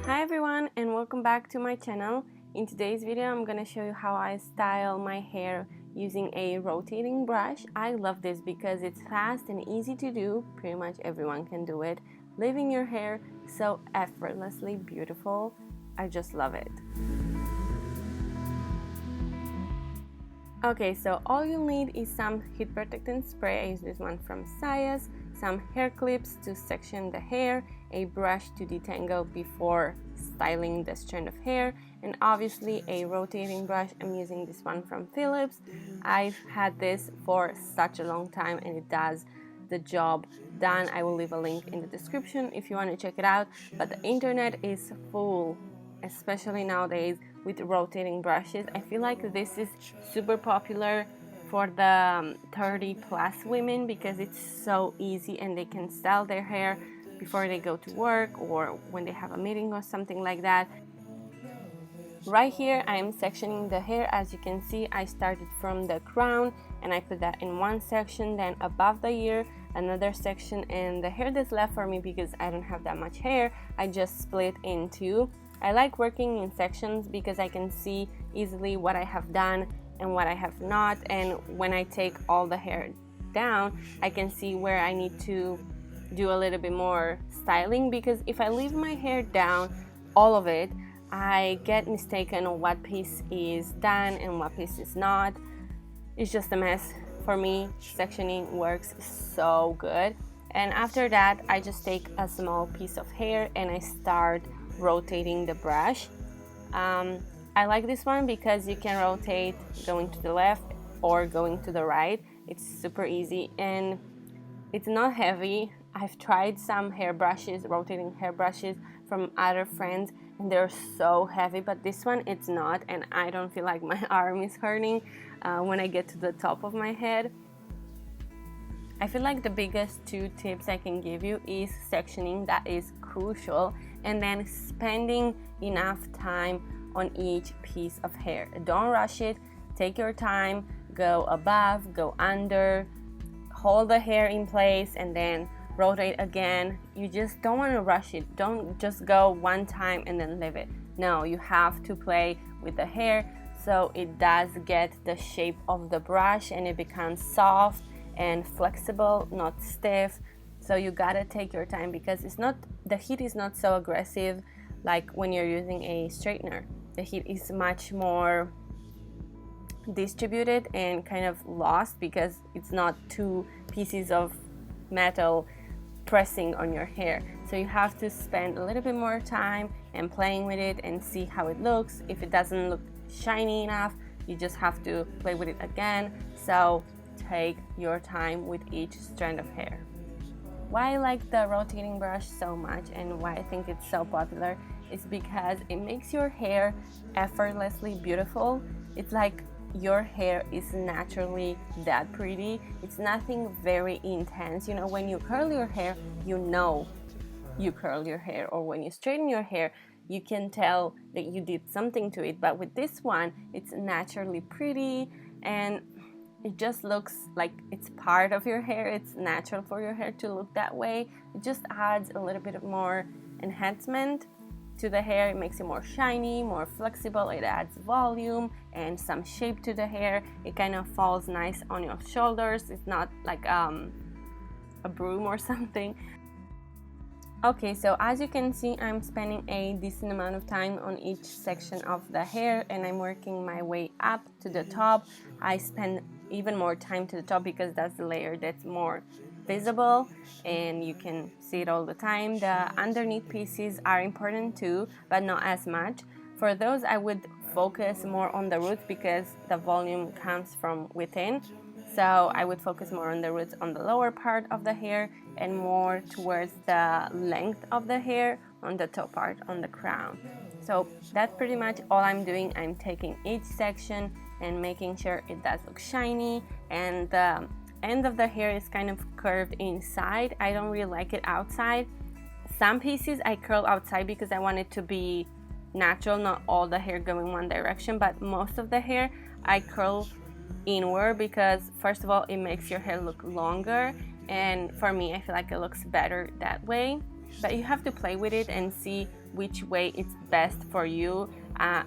Hi everyone, and welcome back to my channel. In today's video I'm gonna show you how I style my hair using a rotating brush. I love this because it's fast and easy to do. Pretty much everyone can do it, leaving your hair so effortlessly beautiful. I just love it. Okay, so all you'll need is some heat protectant spray. I use this one from Sayas, some hair clips to section the hair, a brush to detangle before styling the strand of hair, and obviously a rotating brush. I'm using this one from Philips. I've had this for such a long time and it does the job done. I will leave a link in the description if you want to check it out, but the internet is full, especially nowadays, with rotating brushes. I feel like this is super popular for the 30 plus women because it's so easy and they can style their hair before they go to work or when they have a meeting or something like that. Right here I am sectioning the hair. As you can see, I started from the crown and I put that in one section, then above the ear another section, and the hair that's left for me, because I don't have that much hair, I just split in two. I like working in sections because I can see easily what I have done and what I have not, and when I take all the hair down I can see where I need to do a little bit more styling, because if I leave my hair down, all of it, I get mistaken on what piece is done and what piece is not. It's just a mess. For me, sectioning works so good. And after that I just take a small piece of hair and I start rotating the brush. I like this one because you can rotate going to the left or going to the right. It's super easy and it's not heavy. I've tried some hair brushes, rotating hair brushes from other friends, and they're so heavy, but this one it's not, and I don't feel like my arm is hurting when I get to the top of my head. I feel like the biggest two tips I can give you is sectioning. That is crucial, and then spending enough time on each piece of hair. Don't rush it. Take your time, go above, go under, hold the hair in place, and then rotate again. You just don't want to rush it. Don't just go one time and then leave it. No, you have to play with the hair so it does get the shape of the brush and it becomes soft and flexible, not stiff. So you gotta take your time because the heat is not so aggressive like when you're using a straightener. The heat is much more distributed and kind of lost because it's not two pieces of metal pressing on your hair. So you have to spend a little bit more time and playing with it and see how it looks. If it doesn't look shiny enough, you just have to play with it again. So take your time with each strand of hair. Why I like the rotating brush so much and why I think it's so popular is because it makes your hair effortlessly beautiful. It's like your hair is naturally that pretty. It's nothing very intense. You know, when you curl your hair, you know you curl your hair, or when you straighten your hair, you can tell that you did something to it. But with this one, it's naturally pretty and it just looks like it's part of your hair. It's natural for your hair to look that way. It just adds a little bit of more enhancement to the hair. It makes it more shiny, more flexible. It adds volume and some shape to the hair. It kind of falls nice on your shoulders. It's not like a broom or something. Okay, so as you can see, I'm spending a decent amount of time on each section of the hair and I'm working my way up to the top. I spend even more time to the top because that's the layer that's more visible and you can see it all the time. The underneath pieces are important too, but not as much. For those, I would focus more on the roots because the volume comes from within. So I would focus more on the roots on the lower part of the hair and more towards the length of the hair on the top part, on the crown. So that's pretty much all I'm doing. I'm taking each section and making sure it does look shiny, and the end of the hair is kind of curved inside. I don't really like it outside. Some pieces I curl outside because I want it to be natural, not all the hair going one direction, but most of the hair I curl inward because first of all it makes your hair look longer, and for me I feel like it looks better that way. but you have to play with it and see which way it's best for you.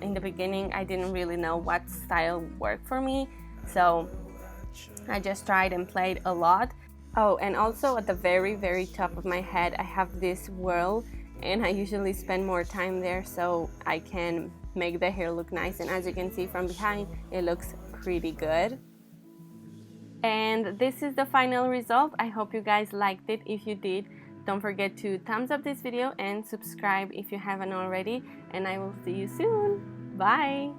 In the beginning, I didn't really know what style worked for me, so I just tried and played a lot. Oh, and also at the very top of my head, I have this whirl, and I usually spend more time there so I can make the hair look nice, and as you can see from behind, it looks pretty good. And this is the final result. I hope you guys liked it. If you did, don't forget to thumbs up this video and subscribe if you haven't already, and I will see you soon. Bye!